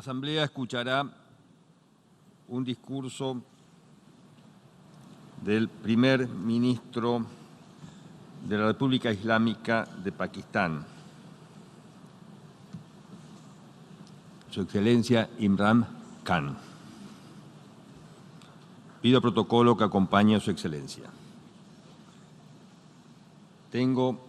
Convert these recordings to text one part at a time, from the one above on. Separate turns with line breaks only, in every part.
Asamblea escuchará un discurso del primer ministro de la República Islámica de Pakistán, Su Excelencia Imran Khan. Pido protocolo que acompañe a Su Excelencia. Tengo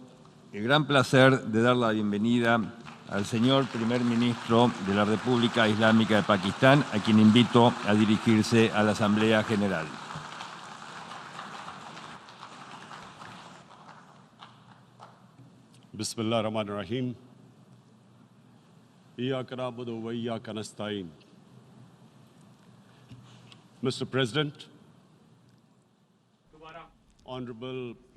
el gran placer de dar la bienvenida al señor primer ministro de la República Islámica de Pakistán, a quien invito a dirigirse a la Asamblea General.
Bismillah ar-Rahman ar-Rahim. Iyyaka na'budu wa iyyaka nasta'in. Mr. President, Honorable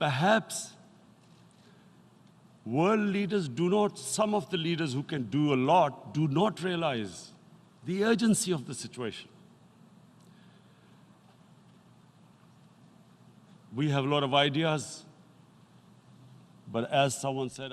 perhaps world leaders do not, some of the leaders who can do a lot, do not realize the urgency of the situation. We have a lot of ideas, but as someone said,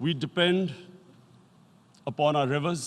We depend upon our rivers.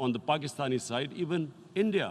on the Pakistani side, even India.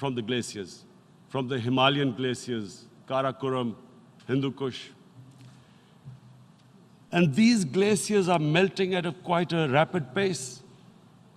From the glaciers, from the Himalayan glaciers, Karakoram, Hindu Kush. And these glaciers are melting at quite a rapid pace.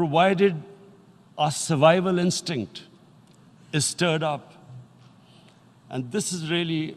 Provided our survival instinct is stirred up. And this is really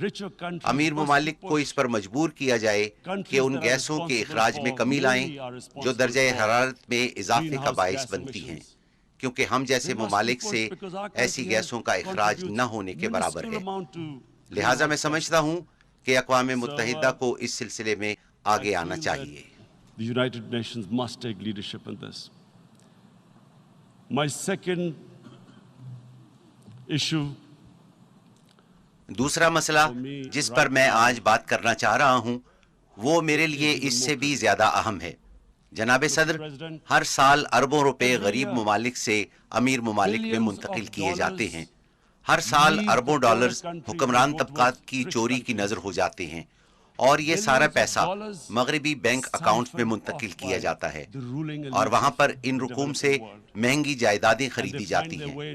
richer countries
Amir
must
ممالک کو
push
اس پر مجبور کیا جائے کہ ان گیسوں کے اخراج میں کمی لائیں جو درجہ حرارت میں اضافے کا باعث بنتی ہیں، کیونکہ ہم جیسے ممالک سے ایسی گیسوں کا اخراج نہ ہونے کے برابر ہے۔ لہٰذا میں سمجھتا ہوں کہ اقوام متحدہ کو اس سلسلے میں آگے آنا چاہیے۔
The United Nations must take leadership in this. My second issue
دوسرا مسئلہ جس پر میں آج بات کرنا چاہ رہا ہوں وہ میرے لیے اس سے بھی زیادہ اہم ہے۔ جناب صدر، ہر سال اربوں روپے غریب ممالک سے امیر ممالک میں منتقل کیے جاتے ہیں۔ ہر سال اربوں ڈالرز حکمران طبقات کی چوری کی نظر ہو جاتے ہیں، اور یہ سارا پیسہ مغربی بینک اکاؤنٹ میں منتقل کیا جاتا ہے، اور وہاں پر ان رقوم سے مہنگی جائیدادیں خریدی جاتی ہیں۔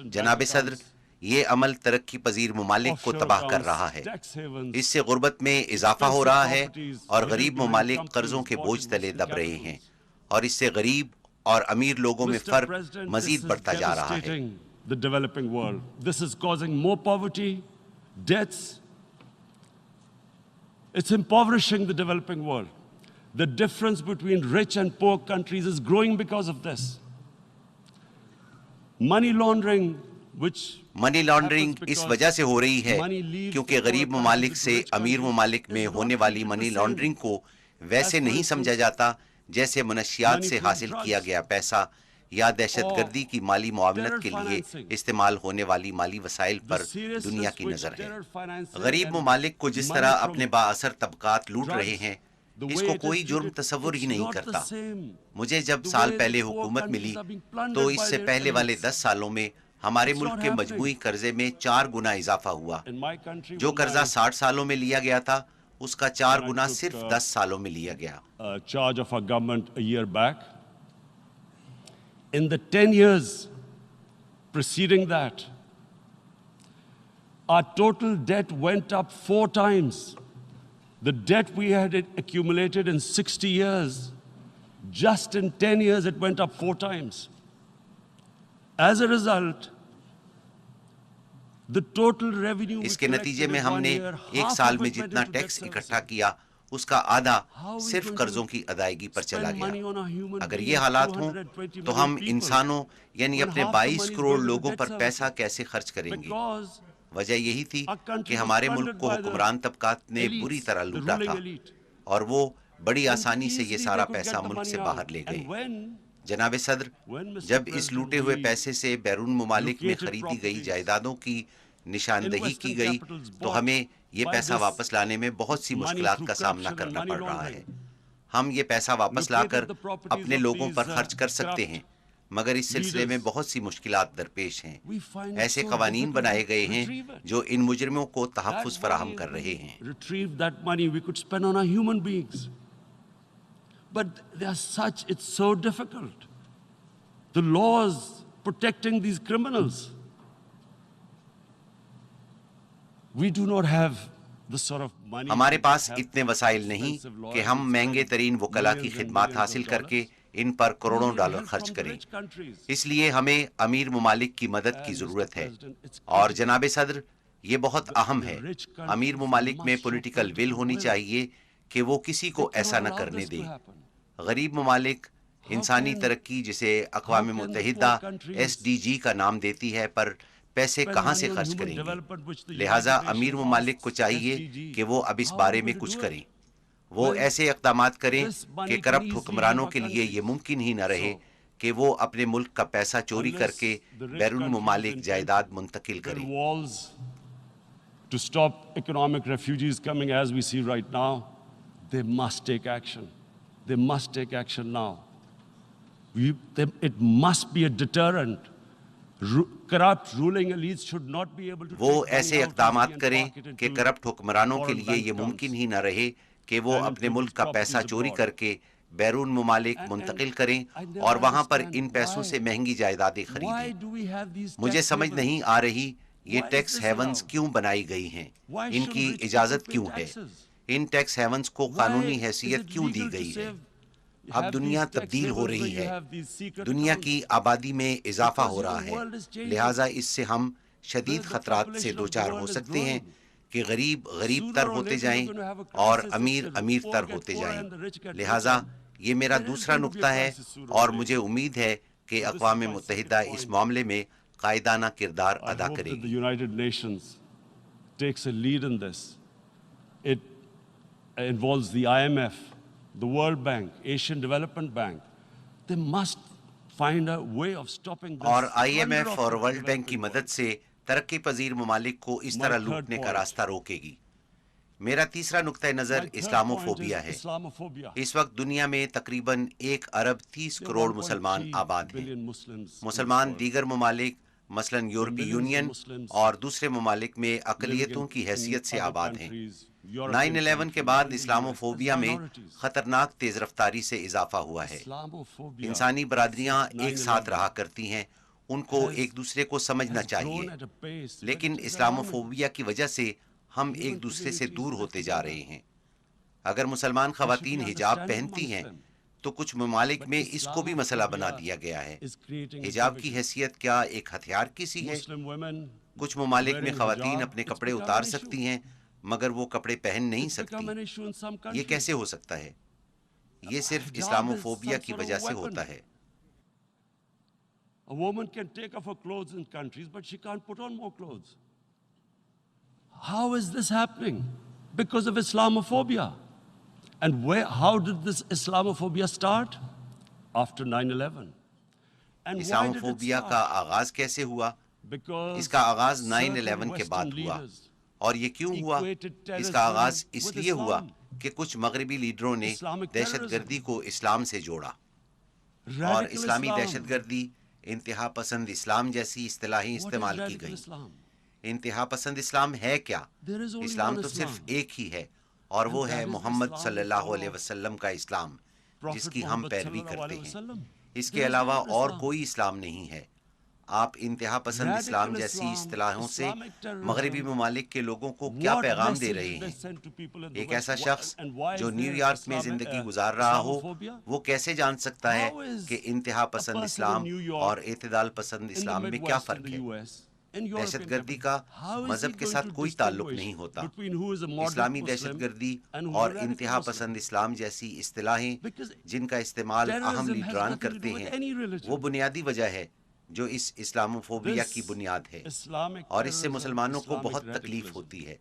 جناب صدر، یہ عمل ترقی پذیر ممالک کو تباہ کر رہا ہے۔ اس سے غربت میں اضافہ ہو رہا ہے اور غریب ممالک قرضوں کے بوجھ تلے دب رہے ہیں، اور اس سے غریب اور امیر لوگوں میں فرق مزید بڑھتا جا رہا ہے۔
The developing world. This is causing more poverty, deaths. It's impoverishing the developing world. The difference between rich and poor countries is growing because of this. Money laundering, which
money laundering اس وجہ سے ہو رہی ہے کیونکہ غریب ممالک سے امیر ممالک میں ہونے والی منی لانڈرنگ کو ویسے نہیں سمجھا جاتا جیسے منشیات سے حاصل کیا گیا پیسہ یا دہشت گردی کی مالی معاونت کے لیے استعمال ہونے والی مالی وسائل پر دنیا کی نظر ہے۔ غریب ممالک کو جس طرح اپنے با اثر طبقات لوٹ رہے ہیں، اس کو کوئی جرم تصور ہی نہیں کرتا۔ مجھے جب سال پہلے حکومت ملی تو اس سے پہلے والے 10 سالوں میں ہمارے ملک کے مجموعی قرضے میں 4 گنا اضافہ ہوا۔ جو قرضہ 60 سالوں میں لیا گیا تھا اس کا 4 گنا صرف 10 سالوں میں لیا گیا۔
charge of our government a year back. In the 10 years preceding that, our total debt went up 4 times. The debt we had accumulated in 60 years, just in 10 years it went up 4 times. As a result, the total revenue
اس کے نتیجے میں ہم نے ایک سال میں جتنا tax اکٹھا کیا اس کا آدھا صرف قرضوں کی ادائیگی پر چلا گیا۔ اگر یہ حالات ہوں تو ہم انسانوں یعنی اپنے 22 کروڑ لوگوں پر پیسہ کیسے خرچ کریں گے؟ وجہ یہی تھی کہ ہمارے ملک کو حکمران طبقات نے بری طرح لوٹا تھا، اور وہ بڑی آسانی سے یہ سارا پیسہ ملک سے باہر لے گئے۔ جناب صدر، جب اس لوٹے ہوئے پیسے سے بیرون ممالک میں خریدی گئی جائیدادوں کی نشاندہی کی گئی تو ہمیں یہ پیسہ واپس لانے میں بہت سی مشکلات کا سامنا کرنا پڑ رہا ہے۔ ہم یہ پیسہ واپس لا کر اپنے لوگوں پر خرچ کر سکتے ہیں، مگر اس سلسلے میں بہت سی مشکلات درپیش ہیں۔ ایسے قوانین بنائے گئے ہیں جو ان مجرموں کو تحفظ فراہم کر رہے ہیں۔
retrieve that money we could spend on our human beings. But they are such, it's so difficult. The laws protecting these criminals. We do not have the sort of money.
ہمارے پاس اتنے وسائل نہیں کہ ہم مہنگے ترین وکلا کی خدمات حاصل کر کے ان پر کروڑوں ڈالر خرچ کریں۔ اس لیے ہمیں امیر ممالک کی مدد کی ضرورت ہے، اور جناب صدر یہ بہت اہم ہے۔ امیر ممالک میں پولیٹیکل ول ہونی چاہیے کہ وہ کسی کو ایسا نہ کرنے دیں۔ غریب ممالک انسانی ترقی جسے اقوام متحدہ SDG کا نام دیتی ہے پر پیسے کہاں سے خرچ کریں گے؟ لہٰذا امیر ممالک کو چاہیے کہ وہ اب اس بارے میں کچھ کریں۔ وہ ایسے اقدامات کریں کہ کرپٹ حکمرانوں کے لیے یہ ممکن ہی نہ رہے کہ وہ اپنے ملک کا پیسہ چوری کر کے بیرون ممالک جائیداد منتقل کریں۔
To stop economic refugees coming as we see right now, they must take action. They must take action now. It must be a deterrent. Corrupt ruling elites should not be able to.
وہ ایسے اقدامات کریں کہ corrupt حکمرانوں کے لیے یہ ممکن ہی نہ رہے کہ وہ اپنے ملک کا پیسہ چوری کر کے بیرون ممالک منتقل کریں اور وہاں پر ان پیسوں سے مہنگی جائیدادیں خریدیں۔ مجھے سمجھ نہیں آ رہی یہ ٹیکس ہیونز کیوں بنائی گئی ہیں، ان کی اجازت کیوں ہے، ان ٹیکس ہیونز کو قانونی حیثیت کیوں دی گئی ہے؟ اب دنیا تبدیل ہو رہی ہے، دنیا کی آبادی میں اضافہ ہو رہا ہے، لہٰذا اس سے ہم شدید خطرات سے دوچار ہو سکتے ہیں کہ غریب غریب تر ہوتے جائیں اور امیر امیر تر ہوتے جائیں. لہٰذا یہ میرا دوسرا نقطہ ہے اور مجھے امید ہے کہ اقوام متحدہ اس معاملے میں قائدانہ کردار ادا کرے
The
گی.
United Nations takes a lead in this. It involves the IMF, the World Bank, Asian Development Bank. They must find a way of stopping this.
اور I M F
plunder of
اور
the
world bank کی
developing
مدد سے ترقی پذیر ممالک کو اس طرح لوٹنے کا راستہ روکے گی. میرا تیسرا نقطہ نظر
world. My third
اسلامو
point
فوبیا
is
ہے.
Islamophobia.
اس وقت دنیا میں تقریباً 1.30 کروڑ مسلمان
1.3
آباد ہیں.
billion Muslims in
مسلمان
this world.
دیگر ممالک مثلاً یورپی
millions of
یونین
Muslims
اور دوسرے ممالک میں
living
اقلیتوں کی
in
حیثیت سے
other
آباد ہیں.
countries, European
9/11 کے
countries,
بعد
in the
اسلامو
US, as
فوبیا میں
minorities.
خطرناک تیز رفتاری سے اضافہ ہوا ہے.
Islamophobia
انسانی برادریاں
since
ایک ساتھ
9/11
رہا کرتی ہیں, ان کو
has-
ایک دوسرے کو سمجھنا
has
چاہیے,
grown at a pace, but
لیکن
it is
اسلامو
alarming.
فوبیا کی وجہ سے ہم
Human
ایک دوسرے سے
communities
دور
live
ہوتے جا
together.
رہے ہیں. اگر مسلمان خواتین حجاب پہنتی ہیں تو کچھ ممالک میں اس کو بھی مسئلہ بنا دیا گیا ہے. حجاب کی حیثیت کیا ایک ہتھیار کی سی ہے؟
Muslim women
کچھ ممالک میں
wearing
خواتین
hijab,
اپنے
it's
کپڑے
become
اتار
an issue.
سکتی ہیں مگر وہ کپڑے پہن نہیں
It's become
سکتی.
an issue in some
یہ
countries.
کیسے ہو سکتا ہے؟ یہ صرف
Hijab
اسلامو
is
فوبیا
some
کی
sort of
وجہ
a
سے
weapon.
ہوتا ہے.
A woman can take off her clothes in countries, but she can't put on more clothes. How is this happening? Because of Islamophobia. And how did this Islamophobia start? After 9/11. And why
اسلامو
did it
phobia
start?
کا آغاز کیسے ہوا؟
Because
اس کا آغاز
certain
9/11 کے بعد
Western
ہوا.
leaders
اور یہ کیوں ہوا؟
equated
اس کا آغاز
terrorism
اس
with
لیے ہوا
Islam.
کہ کچھ مغربی لیڈروں نے
Islamic
دہشت
terrorism.
گردی کو اسلام سے جوڑا اور
Radical
اسلامی
Islam.
دہشت گردی, انتہا پسند اسلام جیسی اصطلاحیں
What is
استعمال کی
radical
گئیں.
Islam?
انتہا پسند اسلام ہے کیا؟
There is only
Islam
one
تو صرف
Islam.
ایک ہی ہے اور وہ
And
ہے
that is
محمد
Islam
صلی
we
اللہ
follow.
علیہ وسلم کا اسلام, جس
Prophet
کی ہم
Muhammad
پیروی
sallallahu
کرتے
alaihi
ہیں.
wasallam.
اس
There
کے
is
علاوہ
no other
اور
Islam.
کوئی اسلام نہیں ہے. آپ انتہا پسند
Radical
اسلام جیسی
Islam,
اصطلاحوں سے
Islamic terrorism,
مغربی ممالک کے لوگوں کو کیا
What
پیغام دے
message
رہے
they
ہیں؟
send to people in the
ایک
West?
ایسا شخص
And why
جو
is
نیو
there
یارک میں
Islamic-
زندگی گزار رہا ہو
Islamophobia?
وہ کیسے جان سکتا ہے
How is
کہ انتہا
a
پسند
person
Islam
in New York,
اور اعتدال پسند
in the
اسلام میں کیا
Midwest, in
فرق
the
ہے؟
US, in
دہشت
European
گردی
countries,
کا
how is he
مذہب کے
going
ساتھ
to
کوئی تعلق
distinguish
نہیں ہوتا.
between who is a moderate
اسلامی
Muslim
دہشت گردی
and who is
اور
a radical
انتہا
Muslim?
پسند اسلام جیسی اصطلاحیں
Because
جن کا استعمال اہم
terrorism has
لیڈران
nothing to do
کرتے
with
ہیں
any religion.
وہ بنیادی وجہ ہے جو اس اسلاموفوبیا
This
کی بنیاد ہے,
Islamic
اور اس سے
terrorism,
مسلمانوں کو
Islamic
بہت تکلیف
radicalism,
ہوتی ہے.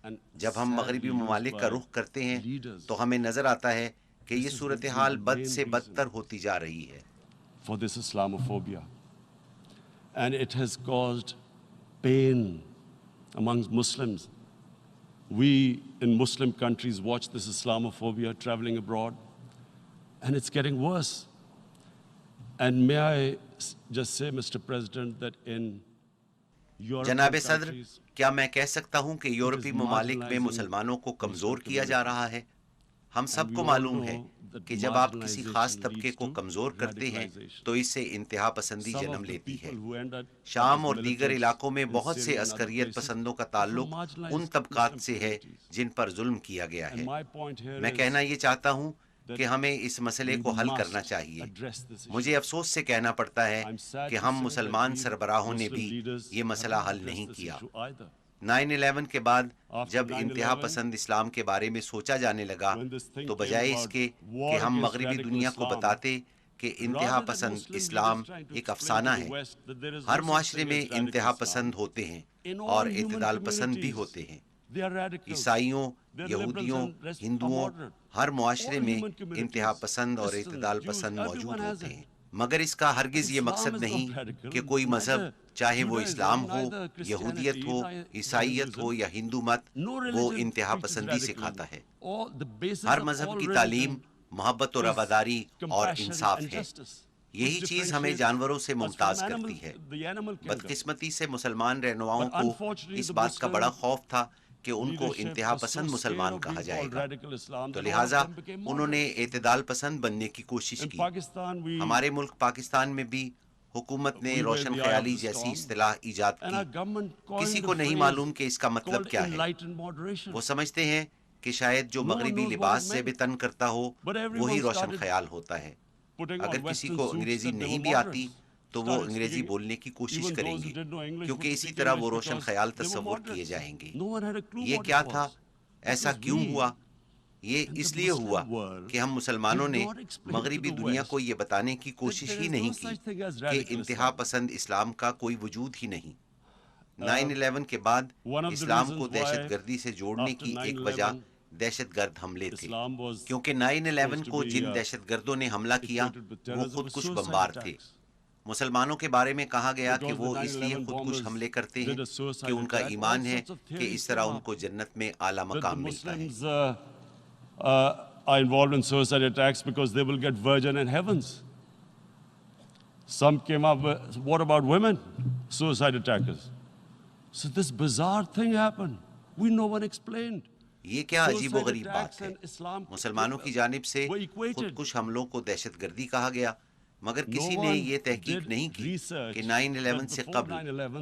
and
جب ہم مغربی
sadly
ممالک
used
کا
by
رخ کرتے ہیں
leaders
تو ہمیں نظر آتا ہے کہ یہ
This is
صورتحال
the
بد
main
سے
reason.
بدتر ہوتی جا رہی ہے.
for this Islamophobia. And it has caused pain amongst Muslims. We in Muslim countries watch this Islamophobia traveling abroad, and it's getting worse. And may I just say, Mr. President, that in European
جناب صدر,
countries,
کیا میں کہہ سکتا ہوں کہ یورپی ممالک میں
marginalizing
مسلمانوں کو کمزور کیا جا رہا ہے؟ ہم سب
And we
کو
all
معلوم ہے
know that
کہ جب آپ کسی
marginalization
خاص طبقے
leads
کو
to
کمزور کرتے ہیں
radicalization.
تو اس سے انتہا پسندی
some
جنم
of the
لیتی ہے.
people who end up
شام
as
اور دیگر
militants
علاقوں میں
in
بہت سے
Syria and other
عسکریت
places
پسندوں کا
are from
تعلق
marginalized
ان طبقات
Muslim
سے ہے
communities.
جن پر ظلم کیا گیا ہے.
And my point here
میں
is
کہنا یہ چاہتا ہوں
that
کہ ہمیں اس مسئلے
we
کو حل
must
کرنا چاہیے.
address this issue.
مجھے افسوس سے کہنا پڑتا ہے
I'm sad
کہ
to
ہم
say that
مسلمان
we
سربراہوں نے
Muslim
بھی
leaders
یہ
have
مسئلہ
not
حل
addressed
نہیں
this
کیا.
issue either.
9/11 کے بعد
After
جب
9/11,
انتہا پسند اسلام کے بارے میں سوچا جانے لگا
when this thing
تو
came
بجائے اس
about,
کے
war
کہ ہم
against
مغربی
radical
دنیا کو
Islam,
بتاتے کہ انتہا
rather than
پسند
Muslim
Islam
leaders trying to
ایک
explain
افسانہ
to the
ہے.
West that there is
Hare
no
معاشرے
such
میں
thing as
انتہا
radical
پسند
Islam.
ہوتے ہیں
In
اور
all human
اعتدال پسند بھی
communities,
ہوتے ہیں.
they are radicals.
عیسائیوں,
They're
یہودیوں,
liberals and
ہندوؤں,
moderate.
ہر معاشرے
All
میں
human communities,
انتہا پسند اور
Christians,
اعتدال
Jews,
پسند
everyone
موجود
has
ہوتے
it.
ہیں. مگر اس کا ہرگز یہ
Islam
مقصد
is not
نہیں
radical.
کہ کوئی مذہب,
Neither
چاہے وہ
Judaism,
اسلام ہو,
neither Christianity,
یہودیت ہو,
neither
عیسائیت ہو
Hinduism.
یا ہندو مت,
No
وہ
religion
انتہا
preaches
پسندی
radicalism.
سکھاتا ہے.
All the basis
Hare
of
مذہب
all
کی
religion
تعلیم محبت و
is
رواداری اور
compassion
انصاف
and
ہے.
justice,
یہی
which
چیز ہمیں
differentiates
جانوروں سے
us from
ممتاز
animal-
کرتی ہے.
the animal kingdom.
بدقسمتی سے مسلمان رہنماؤں
But
کو
unfortunately,
اس
the
بات کا
Muslim
بڑا خوف تھا کہ ان کو
leadership
انتہا
was so
پسند
scared
مسلمان
of
کہا
being
جائے
called
گا,
radical Islam
تو
that all of
لہٰذا
them became
انہوں نے
moderates.
اعتدال پسند بننے کی کوشش
In
کی.
Pakistan,
ہمارے ملک پاکستان میں بھی حکومت نے
we were in
روشن
the eye of
خیالی
the
جیسی
storm,
اصطلاح ایجاد
and our
کی.
government
کسی
coined
کو
a
نہیں
phrase
معلوم کہ اس کا مطلب
called
کیا ہے.
enlightened moderation.
وہ سمجھتے ہیں کہ شاید جو
No one
مغربی
knows what
لباس
it
سے
meant.
بھی تن کرتا ہو
But everyone
وہی روشن
started
خیال ہوتا ہے.
putting on
اگر کسی
Western
کو
suits
انگریزی
that they
نہیں
were
بھی آتی
moderates.
تو وہ انگریزی بولنے کی کوشش کریں گے، کیونکہ اسی طرح وہ روشن خیال تصور کیے جائیں گے۔ یہ کیا تھا؟ ایسا کیوں ہوا؟ یہ اس لیے ہوا کہ ہم مسلمانوں نے مغربی دنیا کو یہ بتانے کی کوشش ہی نہیں کی کہ انتہا پسند اسلام کا کوئی وجود ہی نہیں۔ 9/11 کے بعد اسلام کو دہشت گردی سے جوڑنے کی ایک وجہ دہشت گرد حملے تھے، کیونکہ 9/11 کو جن دہشت گردوں نے حملہ کیا وہ خود کش بمبار تھے۔ مسلمانوں کے بارے میں کہا گیا کہ وہ اس لیے خود کش حملے کرتے ہیں کہ ان کا ایمان ہے کہ اس طرح ان کو جنت میں اعلیٰ مقام ملتا ہے۔
Are involved in suicide attacks because they will get virgin in heavens. Some came up with, what about women? Suicide attackers. So this bizarre thing happened. No one explained.
یہ کیا عجیب و غریب بات ہے، مسلمانوں کی جانب سے خود کش حملوں کو دہشت گردی کہا گیا، مگر کسی نے یہ تحقیق نہیں کی کہ 9/11 سے قبل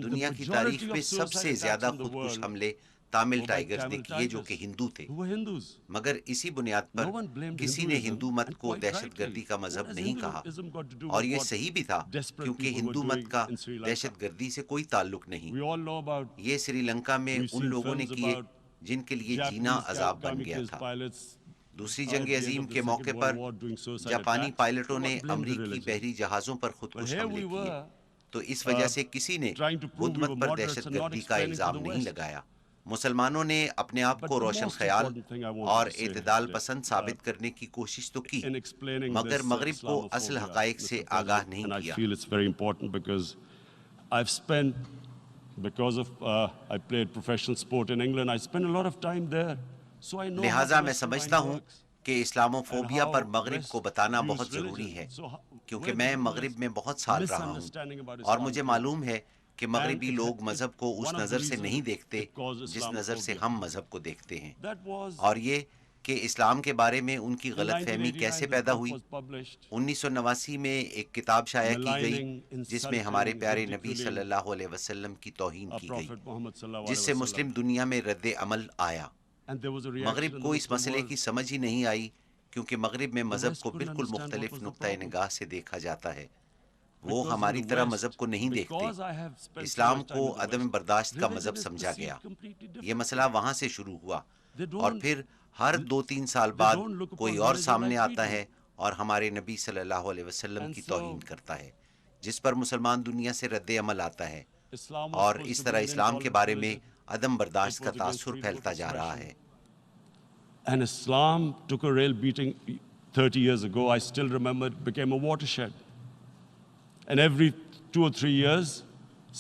دنیا کی تاریخ میں سب سے زیادہ خود کش حملے تامل ٹائیگرز نے کیے جو کہ ہندو تھے، مگر اسی بنیاد پر کسی نے ہندو مت کو دہشت گردی کا مذہب نہیں کہا، اور یہ صحیح بھی تھا کیونکہ ہندو مت کا دہشت گردی سے کوئی تعلق نہیں۔ یہ سری لنکا میں ان لوگوں نے کیے جن کے لیے جینا عذاب بن گیا تھا۔ دوسری جنگ عظیم کے موقع پر جاپانی پائلٹوں نے امریکی بحری جہازوں پر خود کش حملے کیے، تو اس وجہ سے کسی نے بدھ مت پر دہشت گردی کا الزام نہیں لگایا۔ مسلمانوں نے اپنے آپ کو روشن خیال اور اعتدال پسند ثابت کرنے کی کوشش تو کی، مگر مغرب کو اصل حقائق سے آگاہ نہیں کیا۔ لہٰذا میں سمجھتا ہوں کہ اسلاموفوبیا پر مغرب کو بتانا بہت ضروری ہے، کیونکہ میں مغرب میں بہت سال رہا ہوں اور مجھے معلوم ہے کہ مغربی لوگ مذہب کو اس نظر سے نہیں دیکھتے جس نظر سے ہم مذہب کو دیکھتے ہیں، اور یہ کہ اسلام کے بارے میں ان کی غلط فہمی کیسے پیدا ہوئی۔ 1989 میں ایک کتاب شائع کی گئی جس میں ہمارے پیارے نبی صلی اللہ علیہ وسلم کی توہین کی گئی، جس سے مسلم دنیا میں رد عمل آیا۔ مغرب کو اس مسئلے کی سمجھ ہی نہیں آئی، کیونکہ مغرب میں مذہب کو بالکل مختلف نقطۂ نگاہ سے دیکھا جاتا ہے۔ وہ ہماری طرح مذہب کو نہیں دیکھتے۔ اسلام کو عدم برداشت کا مذہب سمجھا گیا۔ یہ مسئلہ وہاں سے شروع ہوا، اور پھر ہر 2-3 سال بعد کوئی اور سامنے آتا ہے اور ہمارے نبی صلی اللہ علیہ وسلم کی توہین کرتا ہے، جس پر مسلمان دنیا سے رد عمل آتا ہے، اور اس طرح اسلام کے بارے میں عدم برداشت کا تاثر پھیلتا جا رہا ہے۔
And Islam took a real beating 30 years ago. I still remember it became a watershed. And every 2 or 3 years,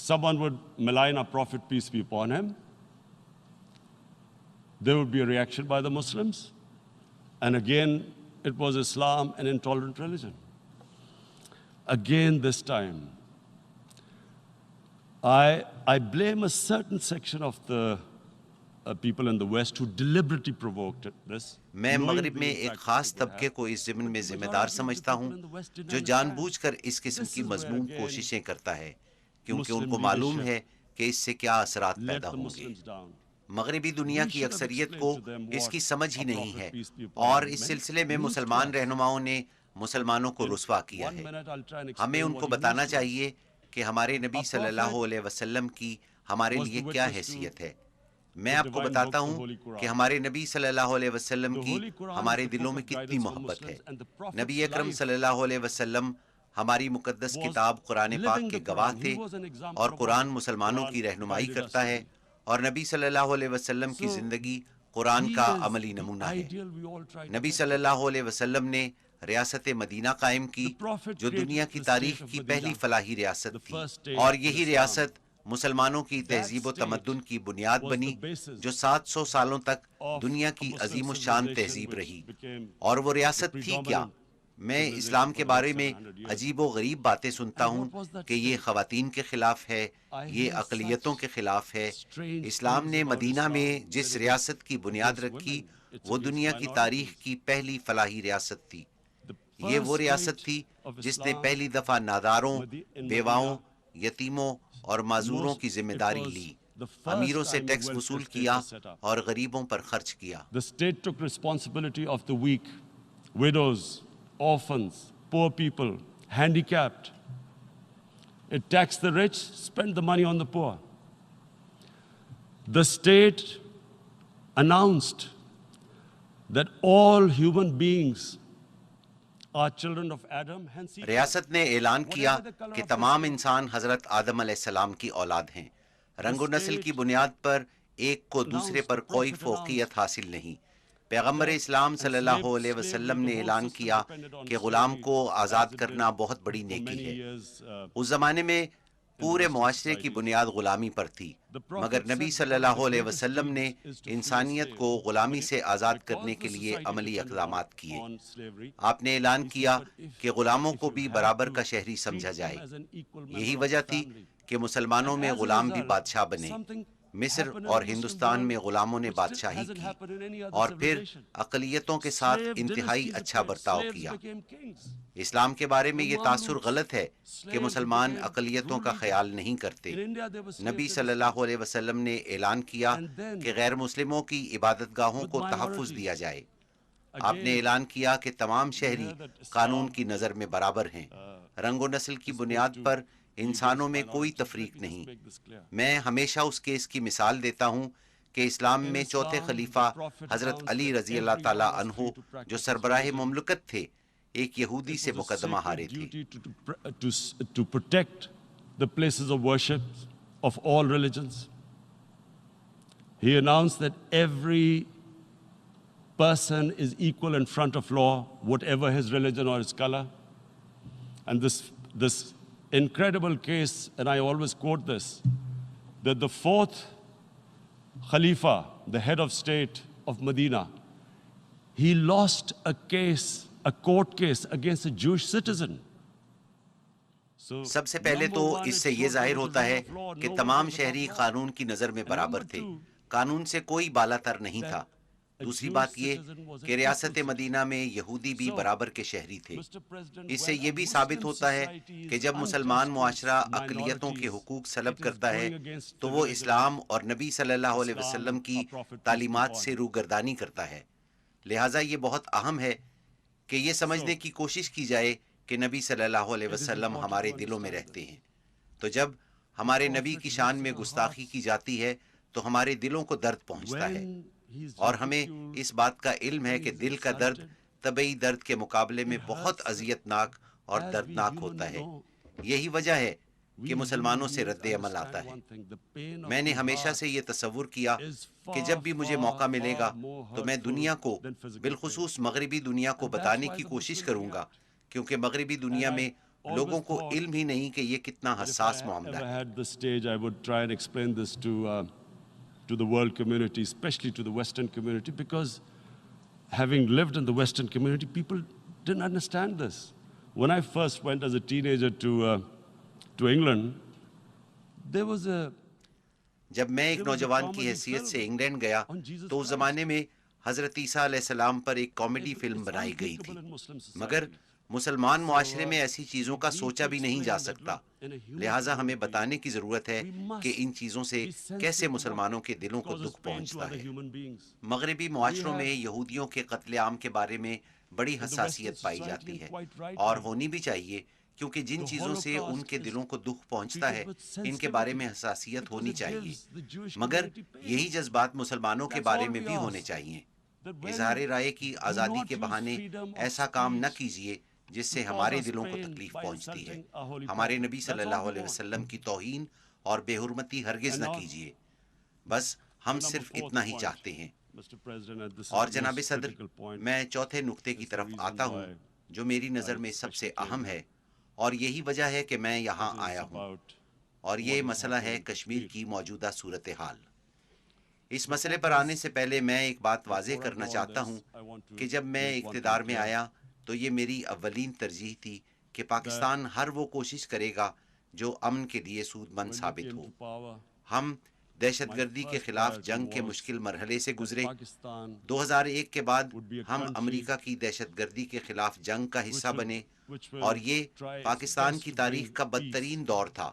someone would malign our Prophet, peace be upon him. There would be a reaction by the Muslims. And again, it was Islam, an intolerant religion. Again this time, I blame a certain section of the people in the West who deliberately provoked this.
میں مغرب میں ایک خاص طبقے کو اس ضمن میں ذمہ دار سمجھتا ہوں جو جان بوجھ کر اس قسم کی مذموم کوششیں کرتا ہے، کیونکہ ان کو معلوم ہے کہ اس سے کیا اثرات پیدا ہوں گے۔ مغربی دنیا کی اکثریت کو اس کی سمجھ ہی نہیں ہے، اور اس سلسلے میں مسلمان رہنماؤں نے مسلمانوں کو رسوا کیا ہے۔ ہمیں ان کو بتانا چاہیے کہ ہمارے نبی صلی اللہ علیہ وسلم کی ہمارے لیے کیا حیثیت ہے۔ میں آپ کو بتاتا ہوں کہ ہمارے نبی صلی اللہ علیہ وسلم کی ہمارے دلوں میں کتنی محبت ہے۔ نبی اکرم صلی اللہ علیہ وسلم ہماری مقدس کتاب قرآن پاک کے گواہ تھے، اور قرآن مسلمانوں کی رہنمائی کرتا ہے، اور نبی صلی اللہ علیہ وسلم کی زندگی قرآن کا عملی نمونہ ہے۔ نبی صلی اللہ علیہ وسلم نے ریاست مدینہ قائم کی جو دنیا کی تاریخ کی پہلی فلاحی ریاست تھی، اور یہی ریاست مسلمانوں کی تہذیب و تمدن کی بنیاد بنی جو 700 سالوں تک دنیا کی عظیم الشان تہذیب رہی۔ اور وہ ریاست تھی کیا؟ میں اسلام کے بارے میں عجیب و غریب باتیں سنتا ہوں کہ یہ خواتین کے خلاف ہے، یہ اقلیتوں کے خلاف ہے۔ اسلام نے مدینہ میں جس ریاست کی بنیاد رکھی وہ دنیا کی تاریخ کی پہلی فلاحی ریاست تھی۔ یہ وہ ریاست تھی جس نے پہلی دفعہ ناداروں، بیواؤں، یتیموں اور معذوروں کی ذمہ داری لی، امیروں سے ٹیکس وصول کیا اور غریبوں پر خرچ کیا۔
The state took responsibility of the weak, widows, orphans, poor people, handicapped. It taxed the rich, spent the money on the poor. The state announced that all human beings are children of Adam. Hence,
ریاست نے اعلان کیا کہ تمام انسان حضرت آدم علیہ السلام کی اولاد ہیں. رنگ و نسل کی بنیاد پر ایک کو دوسرے پر کوئی فوقیت حاصل نہیں. پیغمبر اسلام صلی اللہ علیہ وسلم نے اعلان کیا کہ غلام کو آزاد کرنا بہت بڑی نیکی ہے. اس زمانے میں پورے معاشرے کی بنیاد غلامی پر تھی، مگر نبی صلی اللہ علیہ وسلم نے انسانیت کو غلامی سے آزاد کرنے کے لیے عملی اقدامات کیے. آپ نے اعلان کیا کہ غلاموں کو بھی برابر کا شہری سمجھا جائے. یہی وجہ تھی کہ مسلمانوں میں غلام بھی بادشاہ بنے. مصر اور ہندوستان میں غلاموں نے بادشاہی کی اور پھر اقلیتوں کے ساتھ انتہائی اچھا برتاؤ کیا. اسلام کے بارے میں یہ تاثر غلط ہے کہ مسلمان اقلیتوں کا خیال نہیں کرتے. نبی صلی اللہ علیہ وسلم نے اعلان کیا کہ غیر مسلموں کی عبادت گاہوں کو تحفظ دیا جائے. آپ نے اعلان کیا کہ تمام شہری قانون کی نظر میں برابر ہیں. رنگ و نسل کی بنیاد پر انسانوں میں کوئی تفریق نہیں. میں ہمیشہ اس کیس کی مثال دیتا ہوں کہ اسلام میں چوتھے خلیفہ حضرت علی رضی اللہ تعالیٰ عنہ جو سربراہ مملکت تھے، ایک یہودی سے مقدمہ ہارے تھے.
to protect the places of worship of all religions. He announced that every person is equal in front of law, whatever his religion or his color. And this incredible case, and I always quote this, that the fourth Khalifa, the head of state of Medina, he lost a court case against a Jewish citizen.
سب سے پہلے تو اس سے یہ ظاہر ہوتا ہے کہ تمام شہری قانون کی نظر میں برابر تھے. قانون سے کوئی بالا تر نہیں تھا. دوسری بات یہ کہ ریاست مدینہ میں یہودی بھی برابر کے شہری تھے. اس سے یہ بھی ثابت ہوتا ہے کہ جب مسلمان معاشرہ اقلیتوں کے حقوق سلب کرتا ہے تو وہ اسلام اور نبی صلی اللہ علیہ وسلم کی تعلیمات سے روگردانی کرتا ہے. لہٰذا یہ بہت اہم ہے کہ یہ سمجھنے کی کوشش کی جائے کہ نبی صلی اللہ علیہ وسلم ہمارے دلوں میں رہتے ہیں. تو جب ہمارے نبی کی شان میں گستاخی کی جاتی ہے تو ہمارے دلوں کو درد پہنچتا ہے. اور ہمیں اس بات کا علم ہے کہ دل کا درد طبعی درد کے مقابلے میں بہت اذیت ناک اور دردناک ہوتا ہے. یہی وجہ ہے کہ مسلمانوں سے رد عمل آتا ہے. میں نے ہمیشہ سے یہ تصور کیا کہ جب بھی مجھے موقع ملے گا تو میں دنیا کو، بالخصوص مغربی دنیا کو بتانے کی کوشش کروں گا، کیونکہ مغربی دنیا میں لوگوں کو علم ہی نہیں کہ یہ کتنا حساس معاملہ ہے.
To the world community, especially to the Western community, because having lived in the Western community, people didn't understand this. When I first went as a teenager to England, there was a...
جب میں ایک نوجوان کی حیثیت سے England گیا تو اس زمانے میں حضرت عیسیٰ علیہ السلام پر ایک کامیڈی فلم بنائی گئی تھی، مگر مسلمان معاشرے میں ایسی چیزوں کا سوچا بھی نہیں جا سکتا. لہٰذا ہمیں بتانے کی ضرورت ہے کہ ان چیزوں سے کیسے مسلمانوں کے دلوں کو دکھ پہنچتا ہے. مغربی معاشروں میں یہودیوں کے قتل عام کے بارے میں بڑی حساسیت پائی جاتی ہے، اور ہونی بھی چاہیے، کیونکہ جن چیزوں سے ان کے دلوں کو دکھ پہنچتا ہے ان کے بارے میں حساسیت ہونی چاہیے. مگر یہی جذبات مسلمانوں کے بارے میں بھی ہونے چاہیے. اظہار رائے کی آزادی کے بہانے ایسا کام نہ کیجیے جس سے ہمارے دلوں کو تکلیف پہنچتی ہے. ہمارے نبی صلی اللہ علیہ وسلم کی توہین اور بے حرمتی ہرگز نہ کیجیے. بس ہم صرف اتنا ہی چاہتے ہیں. اور جناب صدر، میں چوتھے نقطے کی طرف آتا ہوں جو میری نظر میں سب سے اہم ہے، اور یہی وجہ ہے کہ میں یہاں آیا ہوں، اور یہ مسئلہ ہے کشمیر کی موجودہ صورتحال. اس مسئلے پر آنے سے پہلے میں ایک بات واضح کرنا چاہتا ہوں کہ جب میں اقتدار میں آیا تو یہ میری اولین ترجیح تھی کہ پاکستان ہر وہ کوشش کرے گا جو امن کے لیے سود مند ثابت ہو. ہم دہشت گردی کے خلاف جنگ کے مشکل مرحلے سے گزرے. 2001 کے بعد ہم امریکہ کی دہشت گردی کے خلاف جنگ کا حصہ بنے، اور یہ پاکستان کی تاریخ کا بدترین دور تھا،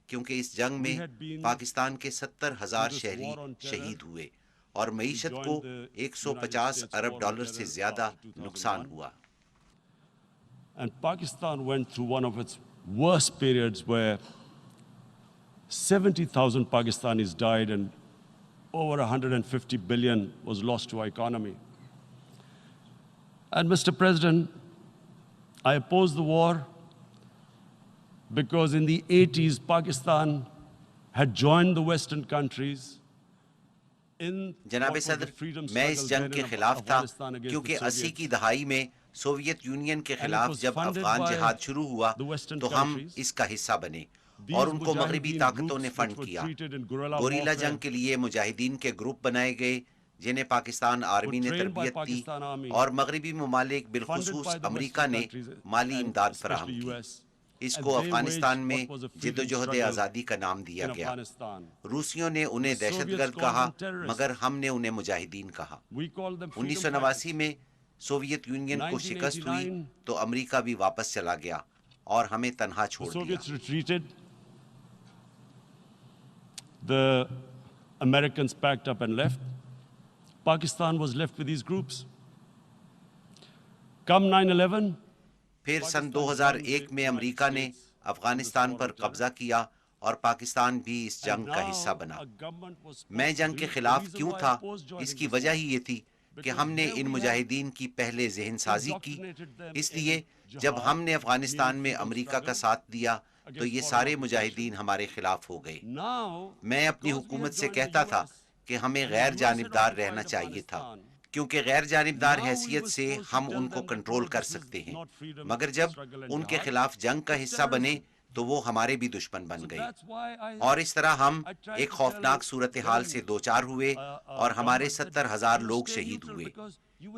کیونکہ اس جنگ میں پاکستان کے 70,000 شہری شہید ہوئے اور معیشت کو $150 ارب سے زیادہ نقصان ہوا.
And Pakistan went through one of its worst periods where 70,000 Pakistanis died and over 150 billion was lost to our economy. And Mr. President, I oppose the war because in the 80s, Pakistan had joined the Western countries in
جناب صدر میں اس جنگ کے خلاف تھا کیونکہ 80 کی دہائی میں سوویت یونین کے خلاف جب افغان جہاد شروع ہوا تو ہم اس کا حصہ بنے اور ان کو مغربی طاقتوں نے فنڈ کیا. گوریلا جنگ کے لیے مجاہدین کے گروپ بنائے گئے جنہیں پاکستان آرمی نے تربیت دی اور مغربی ممالک بالخصوص امریکہ نے مالی امداد فراہم کی. اس کو افغانستان میں جدوجہد آزادی کا نام دیا گیا. روسیوں نے انہیں دہشت گرد کہا مگر ہم نے انہیں مجاہدین کہا. 1989 میں سوویت یونین کو شکست ہوئی تو امریکہ بھی واپس چلا گیا اور ہمیں تنہا چھوڑ دیا.
The Americans packed up and left. Pakistan was left with these groups. Come 9/11.
پھر سن 2001 میں امریکہ نے افغانستان پر قبضہ کیا اور پاکستان بھی اس جنگ کا حصہ بنا. میں جنگ کے خلاف کیوں تھا؟ اس کی وجہ ہی یہ تھی کہ ہم نے ان مجاہدین کی پہلے ذہن سازی کی. اس لیے جب ہم نے افغانستان میں امریکہ کا ساتھ دیا تو یہ سارے مجاہدین ہمارے خلاف ہو گئے. میں اپنی حکومت سے کہتا تھا کہ ہمیں غیر جانبدار رہنا چاہیے تھا کیونکہ غیر جانبدار حیثیت سے ہم ان کو کنٹرول کر سکتے ہیں، مگر جب ان کے خلاف جنگ کا حصہ بنے تو وہ ہمارے بھی دشمن بن گئے اور اس طرح ہم ایک خوفناک صورتحال سے دوچار ہوئے اور ہمارے 70,000 لوگ شہید ہوئے.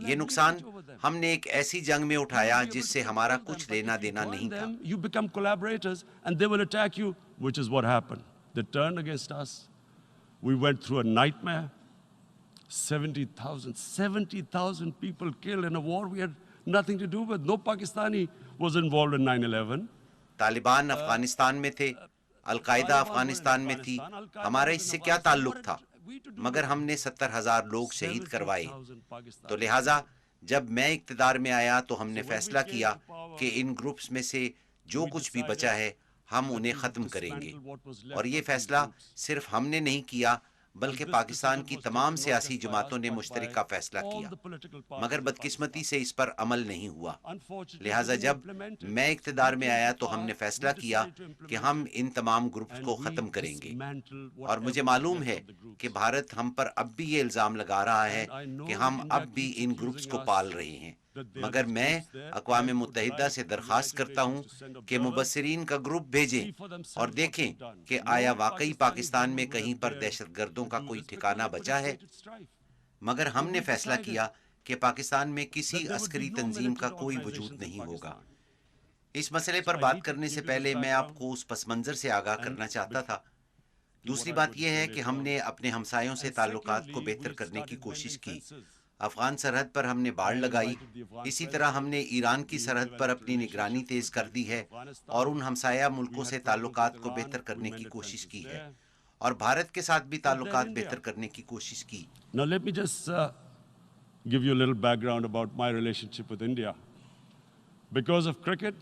یہ نقصان ہم نے ایک ایسی جنگ میں اٹھایا جس سے ہمارا کچھ لینا دینا نہیں تھا.
You become collaborators and they will attack you, which is what happened. They turned against us. We went through a nightmare. 70,000 people killed in a war we had nothing to do with. No Pakistani was involved in 9/11.
Taliban Afghanistan میں تھے، القاعدہ افغانستان میں تھی، ہمارا اس سے کیا تعلق تھا؟ مگر ہم نے 70,000 لوگ شہید کروائے. تو لہٰذا جب میں اقتدار میں آیا تو ہم نے فیصلہ کیا کہ ان گروپس میں سے جو کچھ بھی بچا ہے ہم انہیں ختم کریں گے. اور یہ فیصلہ صرف ہم نے نہیں کیا بلکہ پاکستان کی تمام سیاسی جماعتوں نے مشترکہ فیصلہ کیا، مگر بدقسمتی سے اس پر عمل نہیں ہوا. لہٰذا جب میں اقتدار میں آیا تو ہم نے فیصلہ کیا کہ ہم ان تمام گروپس کو ختم کریں گے. اور مجھے معلوم ہے کہ بھارت ہم پر اب بھی یہ الزام لگا رہا ہے کہ ہم اب بھی ان گروپس کو پال رہے ہیں، مگر میں اقوام متحدہ سے درخواست کرتا ہوں کہ مبصرین کا گروپ بھیجیں اور دیکھیں کہ آیا واقعی پاکستان میں کہیں پر دہشت گردوں کا کوئی ٹھکانہ بچا ہے. مگر ہم نے فیصلہ کیا کہ پاکستان میں کسی عسکری تنظیم کا کوئی وجود نہیں ہوگا. اس مسئلے پر بات کرنے سے پہلے میں آپ کو اس پس منظر سے آگاہ کرنا چاہتا تھا. دوسری بات یہ ہے کہ ہم نے اپنے ہمسایوں سے تعلقات کو بہتر کرنے کی کوشش کی. افغان سرحد پر ہم نے باڑ لگائی، اسی طرح ہم نے ایران کی سرحد پر اپنی نگرانی تیز کر دی ہے اور ان ہمسایہ ملکوں سے تعلقات کو بہتر کرنے کی کوشش کی ہے اور بھارت کے ساتھ بھی تعلقات بہتر کرنے کی کوشش کی.
Now let me just give you a little background about my relationship with India. Because of cricket,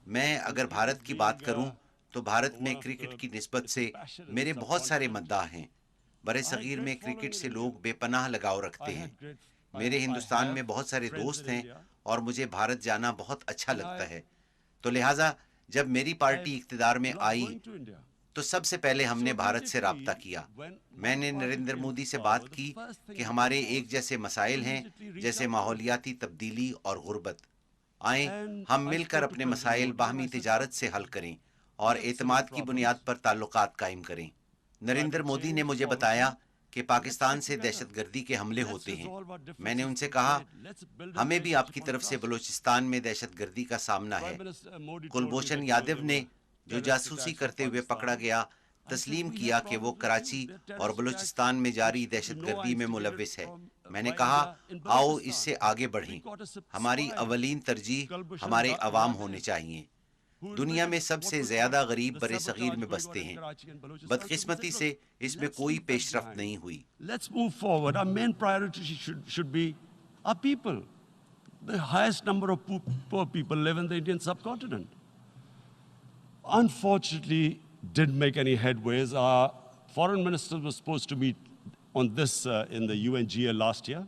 میں اگر بھارت کی بات کروں تو بھارت میں کرکٹ کی نسبت سے میرے بہت سارے مداح ہیں. برِ صغیر میں کرکٹ سے لوگ بے پناہ لگاؤ رکھتے ہیں. میرے ہندوستان میں بہت سارے دوست ہیں اور مجھے بھارت جانا بہت اچھا لگتا ہے. تو لہٰذا جب میری پارٹی اقتدار میں آئی تو سب سے پہلے ہم نے بھارت سے رابطہ کیا. میں نے نریندر مودی سے بات کی کہ ہمارے ایک جیسے مسائل ہیں جیسے ماحولیاتی تبدیلی اور غربت. آئیں ہم مل کر اپنے مسائل باہمی تجارت سے حل کریں اور اعتماد کی بنیاد پر تعلقات قائم کریں. نریندر مودی نے مجھے بتایا کہ پاکستان سے دہشت گردی کے حملے ہوتے ہیں. میں نے ان سے کہا ہمیں بھی آپ کی طرف سے بلوچستان میں دہشت گردی کا سامنا ہے. کلبھوشن یادو نے جو جاسوسی کرتے ہوئے پکڑا گیا تسلیم کیا کہ وہ کراچی اور بلوچستان میں جاری دہشت گردی میں ملوث ہے. میں نے کہا آؤ اس سے آگے بڑھیں. ہماری اولین ترجیح ہمارے عوام ہونے چاہیے. دنیا میں سب سے زیادہ غریب برِ صغیر میں بستے ہیں. بدقسمتی سے اس میں کوئی پیش رفت نہیں ہوئی.
Let's move forward. Our main priority should be our people. The highest number of poor people live in the Indian subcontinent. Unfortunately, didn't make any headways. Our foreign ministers were supposed to meet on this in the UNGA last year.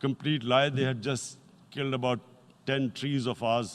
complete lie. They had just killed about 10 trees of ours.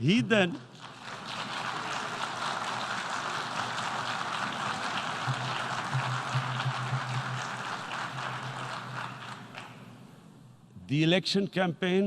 He then the election campaign,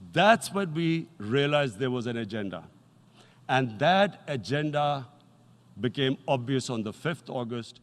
That's when we realized there was an agenda, and that agenda became obvious on the 5th August.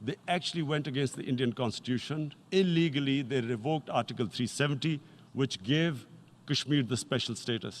They actually went against the Indian Constitution. Illegally, they revoked Article 370, which gave Kashmir the special status.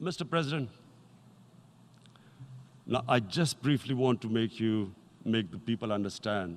Mr. President, now I just briefly want to make the people understand.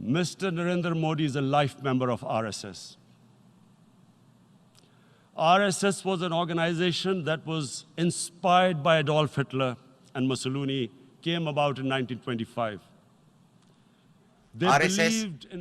Mr. Narendra Modi is a life member of RSS. RSS was an organization that was inspired by Adolf Hitler and Mussolini, came about in 1925.
RSS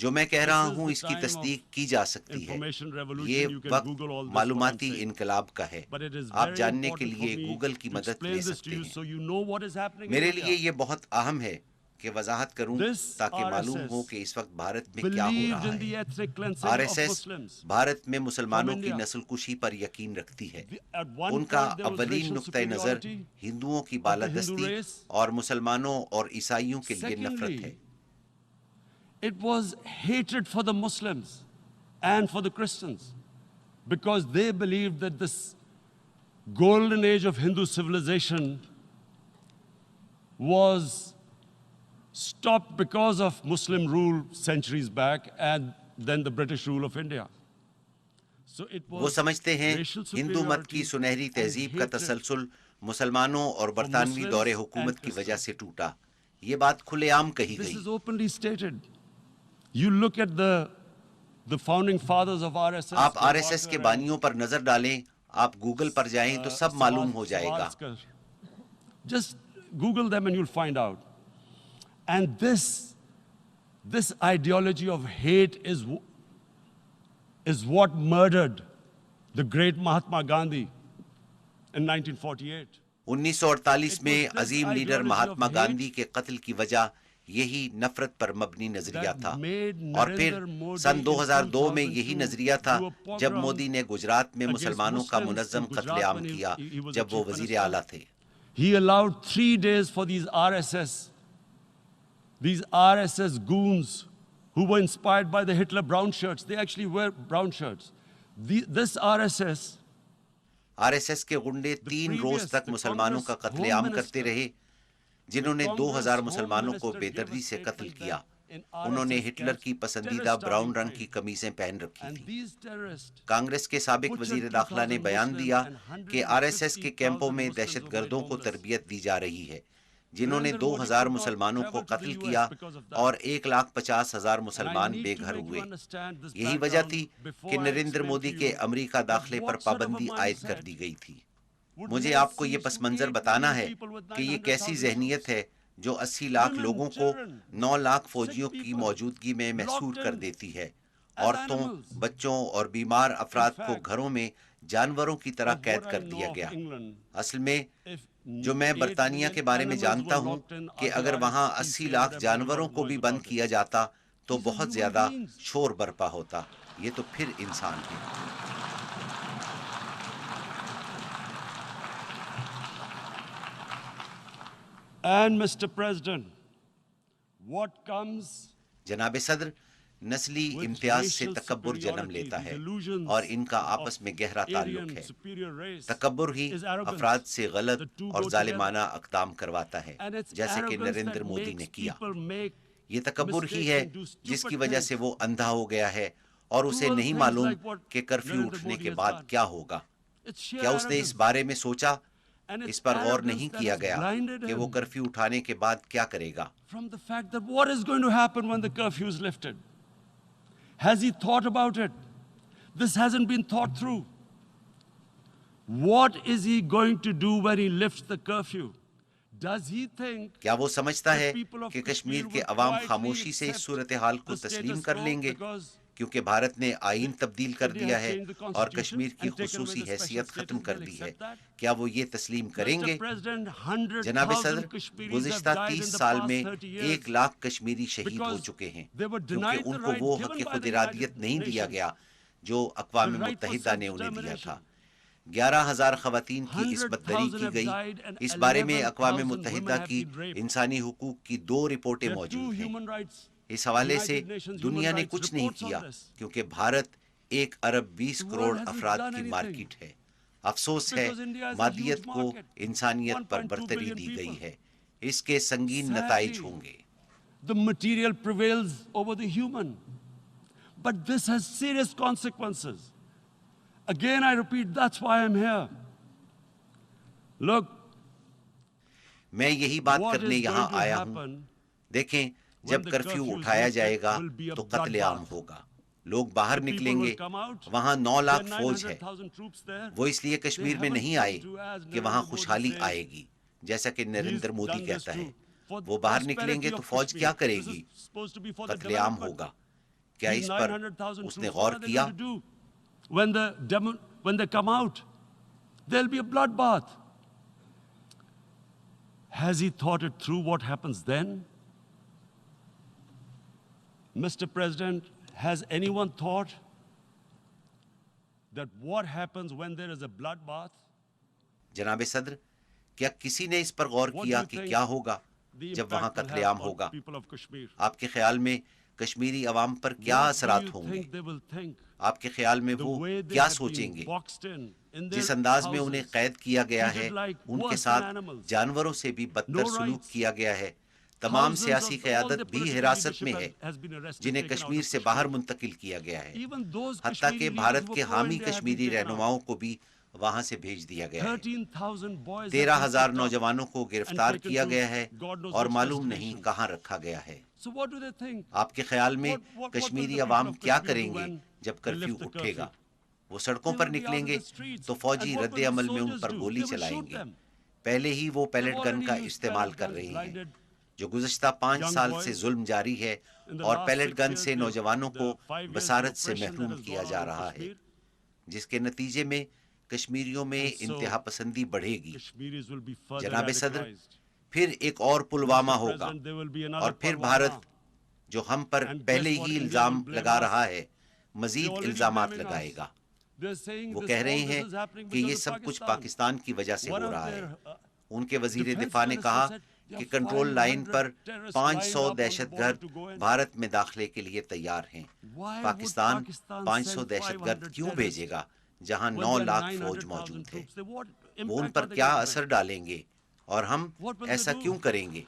جو میں کہہ رہا ہوں اس کی تصدیق کی جا سکتی ہے. یہ وقت معلوماتی انقلاب کا ہے. آپ جاننے کے لیے گوگل کی مدد لے سکتے ہیں. میرے لیے یہ بہت اہم ہے کہ وضاحت کروں تاکہ معلوم ہو کہ اس وقت بھارت میں کیا ہو رہا ہے. آر ایس ایس بھارت میں مسلمانوں کی نسل کشی پر یقین رکھتی ہے. ان کا اولین نقطۂ نظر ہندوؤں کی بالادستی اور مسلمانوں اور عیسائیوں کے لیے نفرت ہے.
It was hatred for the Muslims and for the Christians because they believed that this golden age of Hindu civilization was stopped because of Muslim rule centuries back and then the British rule of India. So it was
وہ سمجھتے ہیں
racial
ہندو مت کی
superiority
سنہری
and
تہذیب کا
hatred
تسلسل مسلمانوں اور برطانوی
Muslims
دور
and
حکومت کی وجہ
Christians.
سے ٹوٹا. یہ بات کھلے عام کہی
This
گئی.
is openly stated. You look at the founding fathers of RSS.
آپ آر ایس ایس کے بانیوں پر نظر ڈالیں, آپ گوگل پر جائیں تو سب معلوم ہو جائے گا.
Just Google them and you'll find out. And this ideology of hate is what murdered the great Mahatma Gandhi in 1948.
1948 میں عظیم لیڈر مہاتما گاندھی کے قتل کی وجہ یہی نفرت پر مبنی نظریہ تھا. اور پھر سن 2002 میں یہی نظریہ تھا جب مودی نے گجرات میں مسلمانوں کا منظم قتل عام کیا جب وہ وزیر اعلیٰ تھے.
He allowed 3 days for these RSS goons who were inspired by the Hitler brown shirts. They actually wear brown shirts. This RSS
R S S کے غنڈے 3 روز تک مسلمانوں کا قتل عام کرتے رہے جنہوں نے 2000 مسلمانوں کو بے دردی سے قتل کیا. انہوں نے ہٹلر کی پسندیدہ براؤن رنگ کی قمیصیں پہن رکھی تھیں. کانگریس کے سابق وزیر داخلہ نے بیان دیا کہ آر ایس ایس کے کیمپوں میں دہشت گردوں کو تربیت دی جا رہی ہے جنہوں نے 2000 مسلمانوں کو قتل کیا اور 1,50,000 مسلمان بے گھر ہوئے. یہی وجہ تھی کہ نریندر مودی کے امریکہ داخلے پر پابندی عائد کر دی گئی تھی. مجھے آپ کو یہ پس منظر بتانا ہے کہ یہ کیسی ذہنیت ہے جو 80 لاکھ لوگوں کو 9 لاکھ فوجیوں کی موجودگی میں محصور کر دیتی ہے. عورتوں, بچوں اور بیمار افراد کو گھروں میں جانوروں کی طرح قید کر دیا گیا. اصل میں جو میں برطانیہ کے بارے میں جانتا ہوں کہ اگر وہاں 80 لاکھ جانوروں کو بھی بند کیا جاتا تو بہت زیادہ شور برپا ہوتا. یہ تو پھر انسان ہے.
And Mr. President, what comes
جناب صدر, نسلی امتیاز سے تکبر جنم لیتا ہے اور ان کا آپس میں گہرا تعلق ہے. تکبر ہی افراد سے غلط اور ظالمانہ اقدام کرواتا ہے جیسے کہ نریندر مودی نے کیا. یہ تکبر ہی ہے جس کی وجہ سے وہ اندھا ہو گیا ہے اور اسے نہیں معلوم کہ کرفیو اٹھنے کے بعد کیا ہوگا. کیا اس نے اس بارے میں سوچا؟ اس پر غور نہیں کیا گیا کہ وہ کرفیو اٹھانے کے بعد کیا کرے گا.
from the fact that what is going to happen when the curfew is lifted? Has he thought about it? This hasn't been thought through. What is he going to do when he lifts the curfew? Does he think
کیا وہ سمجھتا ہے کہ کشمیر کے عوام خاموشی سے اس صورتحال کو تسلیم کر لیں گے کیونکہ بھارت نے آئین تبدیل کر دیا ہے اور کشمیر کی خصوصی حیثیت ختم کر دی ہے؟ کیا وہ یہ تسلیم کریں گے؟ جناب صدر, گزشتہ 30 سال میں 1 لاکھ کشمیری شہید ہو چکے ہیں کیونکہ ان کو وہ حق خود ارادیت نہیں دیا گیا جو اقوام متحدہ نے انہیں دیا تھا. 11,000 خواتین کی عصمت دری کی گئی. اس بارے میں اقوام متحدہ کی انسانی حقوق کی 2 رپورٹیں موجود ہیں. اس حوالے سے دنیا نے کچھ نہیں کیا کیونکہ بھارت 1 ارب 20 کروڑ افراد کی مارکیٹ ہے. افسوس ہے مادیت کو انسانیت پر برتری دی گئی ہے. اس کے سنگین نتائج ہوں گے.
The material prevails over the human. But this has serious consequences. Again, I repeat, that's why I'm here. Look,
میں یہی بات کرنے یہاں آیا ہوں. دیکھیں, جب کرفیو اٹھایا جائے گا تو قتل عام ہوگا. لوگ باہر نکلیں گے. وہاں 9 لاکھ فوج ہے. وہ اس لیے کشمیر میں نہیں آئے کہ وہاں خوشحالی آئے گی جیسا کہ نریندر مودی کہتا ہے. وہ باہر نکلیں گے تو فوج کیا کرے گی؟ قتل عام ہوگا. کیا
These
اس پر
900,000
اس نے
troops,
غور
what are they
کیا؟
going to do? When they come out, there'll be a bloodbath. Has he thought it through what happens then? Mr. President, has anyone thought that what happens when there is a bloodbath?
جناب صدر، کیا کسی نے اس پر غور
What do
کیا
you
کہ
think
کیا ہوگا
the
جب وہاں
impact will
قتل
have
عام
on
ہوگا؟
people of Kashmir?
آپ کے خیال میں کشمیری عوام پر کیا
What do
اثرات
you
ہوں گے؟
think they will think?
آپ کے خیال میں
The
وہ
way they
کیا
have
سوچیں
been
گے؟
boxed in
جس
their
انداز میں انہیں
houses,
قید کیا گیا ہے،
treated like
ان کے
worse
ساتھ
than animals.
جانوروں سے بھی بدتر
No
سلوک
rights.
کیا گیا ہے، تمام
Thousands
سیاسی
of all
قیادت
the
بھی
political
حراست میں
leadership
ہے،
has been arrested,
جنہیں
taken out
کشمیر
of
سے باہر
Kashmir.
منتقل کیا گیا ہے،
Even those
حتیٰ
Kashmiri
کہ
leaders
بھارت
who
کے
were
حامی
pro-India have been
Kashmiri
taken out.
رہنماؤں کو بھی وہاں سے بھیج دیا گیا ہے۔
13,000 boys have
13,000
been picked up
نوجوانوں کو گرفتار
and taken
کیا
to
گیا ہے
God knows
اور
which
معلوم نہیں
destinations.
کہاں رکھا گیا ہے۔
So what do they think?
آپ کے خیال میں
What will
کشمیری
the
عوام
people of
کیا
Kashmir
کریں
do
گے
when
جب
they
کرفیو
lift the
اٹھے گا؟
curfew?
وہ سڑکوں
They
پر
will be
نکلیں
out
گے
in the streets.
تو فوجی
And what
رد
will the
عمل میں ان
soldiers
پر
do?
گولی
They will
چلائیں
shoot
گے۔
them.
پہلے ہی وہ پیلٹ
They've
گن
already
کا
used
استعمال
pellet
کر
guns,
رہے ہیں،
blinded
جو گزشتہ 5
young
سال
boys.
سے ظلم جاری ہے،
In the
اور
last
پیلٹ
6
گن
years,
سے نوجوانوں کو
the 5 years, the
بصارت سے
oppression that
محروم
has
کیا
gone
جا
on in
رہا ہے،
Kashmir.
جس کے نتیجے میں کشمیریوں میں
And so
انتہا پسندی بڑھے گی۔
Kashmiris will be further
جناب صدر،
radicalized.
پھر ایک اور پلوامہ
Mr.
ہوگا،
President, there will be another
اور پھر
Pulwama.
بھارت جو ہم پر
And
پہلے
guess what?
ہی
India
الزام
will blame
لگا
us.
رہا ہے،
They're
مزید
already
الزامات
blaming
لگائے
us.
گا۔
They're saying
وہ
this,
کہہ رہے
all this
ہیں
is happening
کہ
because
یہ
of
سب کچھ
Pakistan.
پاکستان کی وجہ سے
One
ہو
of
رہا
their,
ہے۔ ان کے وزیر
defense
دفاع نے کہا
minister said there
کہ
are
control line
500
per
terrorists
500
lined up on the
دہشت
border
گرد
to go in.
بھارت میں داخلے کے لیے تیار ہیں۔
Why would
Pakistan
Pakistan
500
send
دہشت گرد
500
کیوں بھیجے گا جہاں
when
9
there are
لاکھ فوج
900,000
موجود ہے؟
troops? What
وہ ان
impact
پر
are they
کیا
going to
اثر
make?
ڈالیں گے اور ہم
What will they
ایسا
do?
کیوں کریں گے؟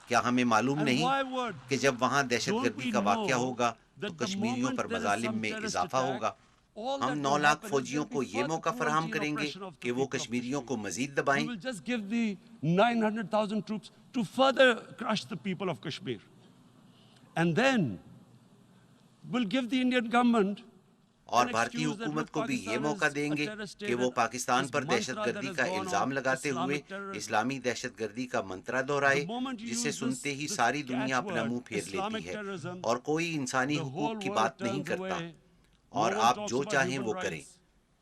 کیا ہمیں معلوم
And
نہیں
why would?
کہ جب وہاں دہشت
Don't
گردی
we
کا واقعہ
know
ہوگا تو
that the
کشمیریوں پر
moment there is
مظالم
some
میں
terrorist
اضافہ
attack,
ہوگا؟
all
ہم
that
9
will
lakh
happen is
فوجیوں
there'll
کو
be
یہ
further
موقع فراہم
cruelty and
کریں گے
oppression of the
کہ وہ
people of
کشمیریوں
Kashmir.
کو مزید
We
دبائیں۔
will just give the 900,000 troops to further crush the people of Kashmir. And then we'll give the Indian government
اور
an
بھارتی
excuse that
حکومت
look,
کو بھی یہ
Pakistan
موقع
is
دیں
a
گے
terrorist
کہ
state
وہ
and
پاکستان
this
پر دہشت
mantra that
گردی
has
کا
gone
الزام
on,
لگاتے ہوئے
Islamic terrorism.
اسلامی دہشت گردی کا منترا دہرائے،
The moment you
جسے
use
سنتے ہی
this
ساری دنیا اپنا
catchword,
منہ پھیر لیتی
Islamic
ہے
terrorism,
اور کوئی انسانی
the
حقوق
whole
کی
world
بات نہیں
turns
کرتا،
away.
اور
No one
آپ
talks
جو
about
چاہیں
human
وہ کریں۔
rights.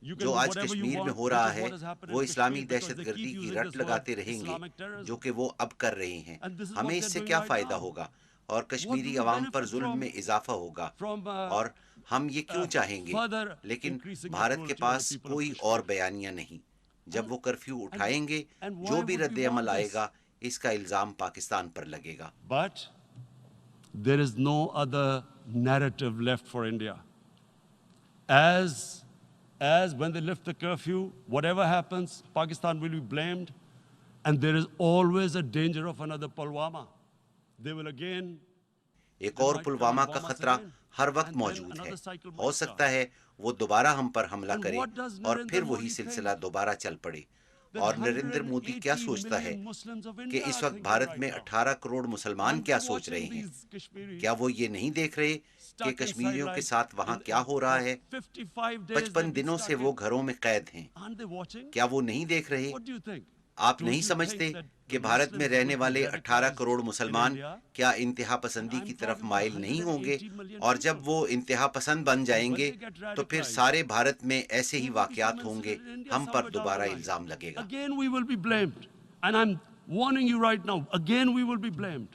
You
جو
can do
آج
whatever you
کشمیر میں
want,
ہو
which
رہا
is
ہے
what has happened
وہ
in
اسلامی
Kashmir, because
دہشت
they
گردی
keep
کی
using
رٹ
this word
لگاتے رہیں گے،
Islamic terrorism.
جو کہ وہ اب کر رہے ہیں۔
And this is
ہمیں
what
اس
they're
سے
doing
کیا
right
فائدہ
now.
ہوگا اور
What do
کشمیری
we
عوام پر
benefit
ظلم میں اضافہ ہوگا،
from
اور ہم یہ کیوں چاہیں گے؟
further
لیکن
increasing the
بھارت کے
cruelty of the
pass
people of
کوئی
Kashmir.
اور بیانیہ نہیں۔ جب وہ کرفیو اٹھائیں گے،
and why
جو بھی
would
رد
we
عمل
want
آئے
this?
گا اس کا الزام پاکستان پر لگے گا۔
But there is no other narrative left for India. As when they lift the curfew, whatever happens, Pakistan will be blamed, and there is always a danger of another Pulwama. They will again.
ایک اور پلوامہ کا خطرہ ہر وقت موجود ہے، ہو سکتا ہے وہ دوبارہ ہم پر حملہ کرے اور پھر وہی سلسلہ دوبارہ چل پڑے۔ اور نریندر مودی کیا سوچتا ہے کہ اس وقت بھارت میں 18 کروڑ مسلمان کیا سوچ رہے ہیں؟ کیا وہ یہ نہیں دیکھ رہے کہ کشمیریوں کے ساتھ وہاں کیا ہو رہا ہے؟ 55 دنوں سے وہ گھروں میں قید ہیں، کیا وہ نہیں دیکھ رہے؟ آپ نہیں سمجھتے کہ بھارت میں رہنے والے 18 کروڑ مسلمان کیا انتہا پسندی کی طرف مائل نہیں ہوں گے؟ اور جب وہ انتہا پسند بن جائیں گے تو پھر سارے بھارت میں ایسے ہی واقعات ہوں گے، ہم پر دوبارہ الزام لگے گا۔
Again we will be blamed. And I'm warning you right now, again we will be blamed.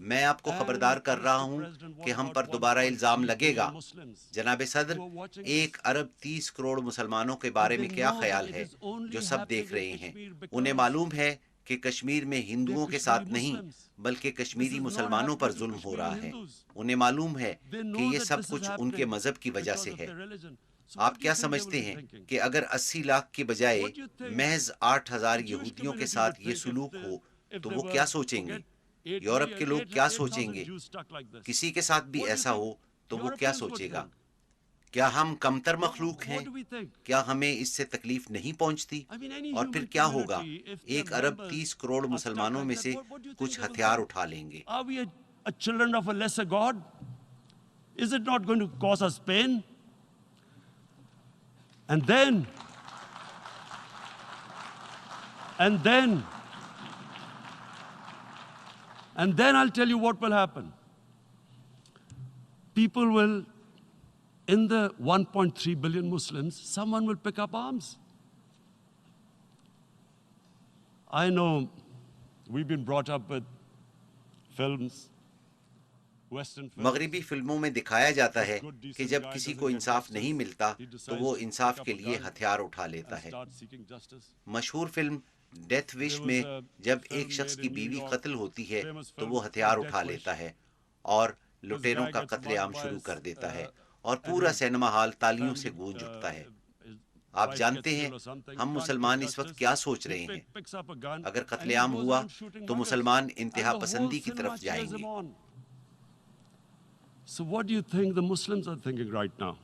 میں آپ کو خبردار کر رہا ہوں کہ ہم پر دوبارہ الزام لگے گا۔ جناب صدر، 1 ارب 30 کروڑ مسلمانوں کے بارے میں کیا خیال ہے جو سب دیکھ رہے ہیں؟ انہیں معلوم ہے کہ کشمیر میں ہندوؤں کے ساتھ نہیں بلکہ کشمیری مسلمانوں پر ظلم ہو رہا ہے۔ انہیں معلوم ہے کہ یہ سب کچھ ان کے مذہب کی وجہ سے ہے۔ آپ کیا سمجھتے ہیں کہ اگر 80 لاکھ کے بجائے محض 8,000 یہودیوں کے ساتھ یہ سلوک ہو تو وہ کیا سوچیں گے؟ یورپ کے لوگ کیا سوچیں گے؟ کسی کے ساتھ بھی ایسا ہو تو وہ کیا سوچے گا؟ کیا ہم کمتر مخلوق ہیں؟ کیا ہمیں اس سے تکلیف نہیں پہنچتی؟ اور پھر کیا ہوگا؟ 1 ارب 30 کروڑ مسلمانوں میں سے کچھ ہتھیار اٹھا لیں گے۔
Are we a children of a lesser God? Is it not going to cause us pain? And then I'll tell you what will happen. people will, in the 1.3 billion Muslims, someone will pick up arms. I know we've been brought up with films, Western films.
مغربی فلموں میں دکھایا جاتا ہے کہ جب کسی کو انصاف نہیں ملتا تو وہ انصاف کے لیے ہتھیار اٹھا لیتا ہے. مشہور فلم ڈیتھ وش میں جب ایک شخص کی بیوی قتل ہوتی ہے تو وہ ہتھیار اٹھا لیتا ہے اور لٹیروں کا قتل عام شروع کر دیتا ہے اور پورا سینما ہال تالیوں سے گونج اٹھتا ہے. آپ جانتے ہیں ہم مسلمان اس وقت کیا سوچ رہے ہیں؟ اگر قتل عام ہوا تو مسلمان انتہا پسندی کی طرف جائیں گے.
So what do you think the Muslims are thinking right now?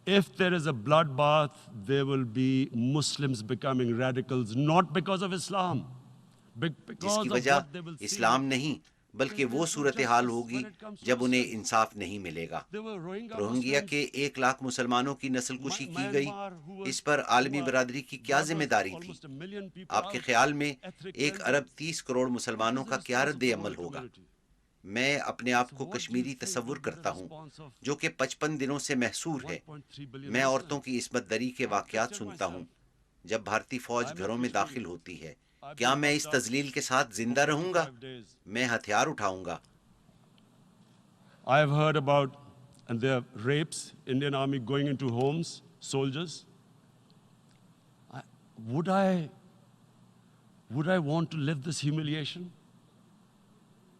If there is a bloodbath, there will be Muslims becoming radicals, not because of Islam, because
جس کی
of
وجہ
what they will see.
اسلام نہیں بلکہ وہ صورتحال ہوگی جب انہیں انصاف نہیں ملے گا. روہنگیا کے 1 لاکھ مسلمانوں کی نسل کشی کی گئی. اس پر عالمی برادری کی کیا ذمہ داری تھی؟ آپ کے خیال میں 1 ارب 30 کروڑ مسلمانوں کا کیا رد عمل ہوگا؟ میں اپنے آپ کو کشمیری تصور کرتا ہوں جو کہ 55 دنوں سے محصور ہے. میں عورتوں کی عصمت دری کے واقعات سنتا ہوں جب بھارتی فوج گھروں میں داخل ہوتی ہے. کیا میں اس تذلیل کے ساتھ زندہ رہوں گا؟ میں ہتھیار اٹھاؤں گا.
I have heard about and there are rapes, Indian Army going into homes, soldiers. Would I want to live this humiliation?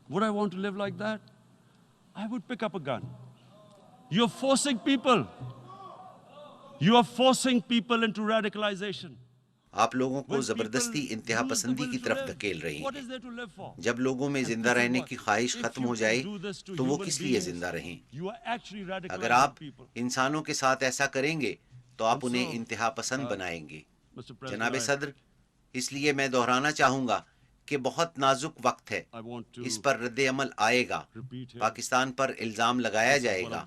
Would I want to live like that? I would pick up a gun. You're forcing people. You are forcing people into radicalization.
آپ لوگوں کو زبردستی انتہا پسندی کی طرف دھکیل رہی ہیں. جب لوگوں میں زندہ رہنے کی خواہش ختم ہو جائے تو وہ کس لیے زندہ رہیں؟ اگر آپ انسانوں کے ساتھ ایسا کریں گے تو آپ انہیں انتہا پسند بنائیں گے. جناب صدر، اس لیے میں دہرانا چاہوں گا کہ بہت نازک وقت ہے. اس پر رد عمل آئے گا. پاکستان پر الزام لگایا جائے گا.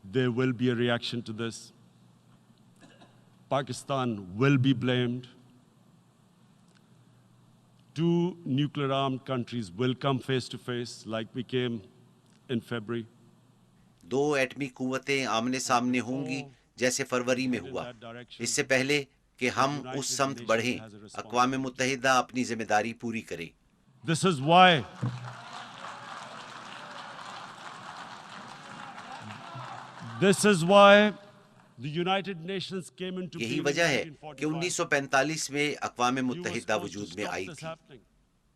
There will be a reaction to this. Pakistan will be blamed. 2 nuclear armed countries will come face to face like we came in February.
2 ایٹمی قوتیں آمنے سامنے ہوں گی جیسے فروری میں ہوا. اس سے پہلے کہ ہم اس سمت بڑھیں، اقوام متحدہ اپنی ذمہ داری پوری کرے.
This is why the United Nations came into being.
یہی وجہ ہے کہ 1945 میں اقوام متحدہ وجود میں آئی تھی.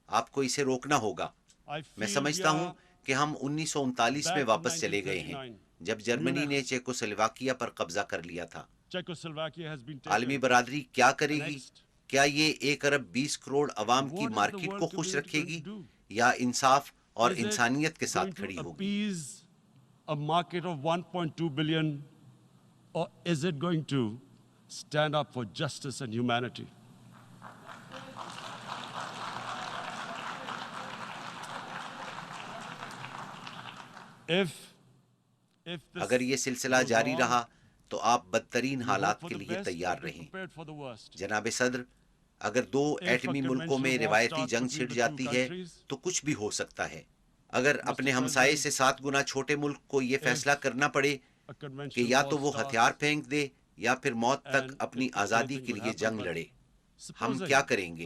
آپ کو اسے روکنا ہوگا. میں سمجھتا ہوں کہ ہم 1939 میں واپس چلے گئے ہیں جب جرمنی نے چیکوسلواکیہ پر قبضہ کر لیا تھا. عالمی برادری کیا کرے گی؟ کیا یہ 1 ارب 20 کروڑ عوام کی مارکیٹ کو خوش رکھے گی یا انصاف اور انسانیت کے ساتھ کھڑی ہوگی؟
A market of 1.2 billion, or is it going to stand up for justice and humanity?
اگر یہ سلسلہ جاری رہا تو آپ بدترین حالات کے لیے تیار رہیں. جناب صدر، اگر 2 ایٹمی ملکوں میں روایتی جنگ چھڑ جاتی ہے تو کچھ بھی ہو سکتا ہے. اگر اپنے ہمسائے سے 7 گنا چھوٹے ملک کو یہ فیصلہ کرنا پڑے کہ یا تو وہ ہتھیار پھینک دے یا پھر موت تک اپنی آزادی کے لیے جنگ لڑے، ہم کیا کریں گے؟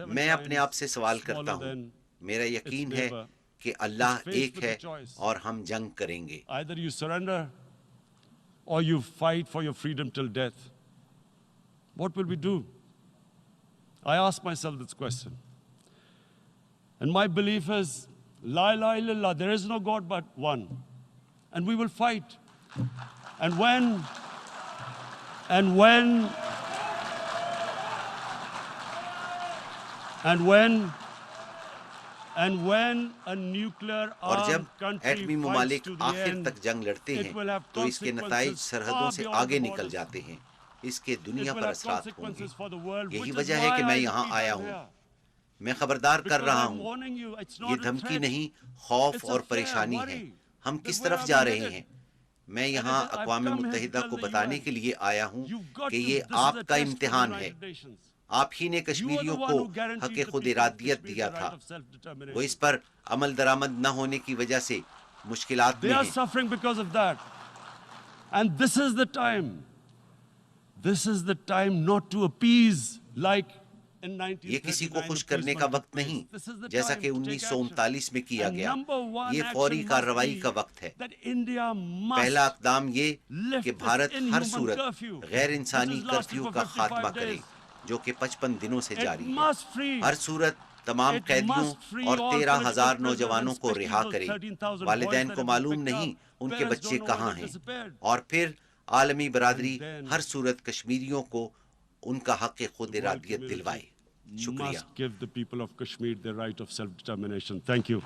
میں اپنے آپ سے سوال کرتا ہوں. میرا یقین ہے کہ اللہ ایک ہے اور ہم جنگ کریں گے.
Either you surrender or you fight for your freedom till death. What will we do? I ask myself this question. And my belief is, La ilaha illallah, there is no God but one. And we will fight. And when a nuclear
اور جب
armed country
ایٹمی
fights
ممالک
to the
آخر
end,
تک جنگ لڑتے
it
ہیں
will have
تو اس کے نتائج
consequences
سرحدوں
far
سے
beyond
آگے
the
نکل
borders.
جاتے ہیں. اس کے دنیا
It will
پر
have
اثرات ہوں گے.
consequences for the world,
یہی
which
وجہ
is
ہے
why
کہ میں
I
یہاں
repeat
آیا
I'm
ہوں.
here.
میں خبردار کر
Because
رہا
I'm
ہوں.
warning you, it's
یہ
not a
دھمکی
threat.
نہیں، خوف
It's a
اور
fair
پریشانی ہے.
worry.
ہم
That
کس
where
طرف
are
جا
we
رہے
headed?
ہیں؟ میں یہاں
I've
اقوام
come here to
متحدہ
tell
کو
the
بتانے
UN,
کے لیے آیا ہوں
you've got
کہ
to-
یہ
this is
آپ
a
کا
test for the
امتحان ہے.
United Nations.
آپ ہی نے کشمیریوں کو حق خود ارادیت دیا تھا. وہ اس پر عمل درآمد نہ ہونے کی وجہ سے مشکلات میں
They are
ہیں.
suffering because of that. And this is the time. This is the time not to appease like in 1939.
یہ کسی کو خوش کرنے کا وقت نہیں جیسا کہ 1939 میں کیا گیا. یہ فوری کارروائی کا وقت ہے. پہلا اقدام یہ کہ بھارت ہر صورت غیر انسانی کرفیو کا خاتمہ کرے جو کہ 55 دنوں سے جاری ہے. ہر صورت تمام قیدیوں اور 13,000 نوجوانوں کو رہا کرے. والدین کو معلوم نہیں ان کے بچے کہاں ہیں. اور پھر عالمی برادری ہر صورت کشمیریوں کو ان کا حق خود ارادیت دلوائے. شکریہ.
Must give the people of Kashmir the right of self-determination. Thank you.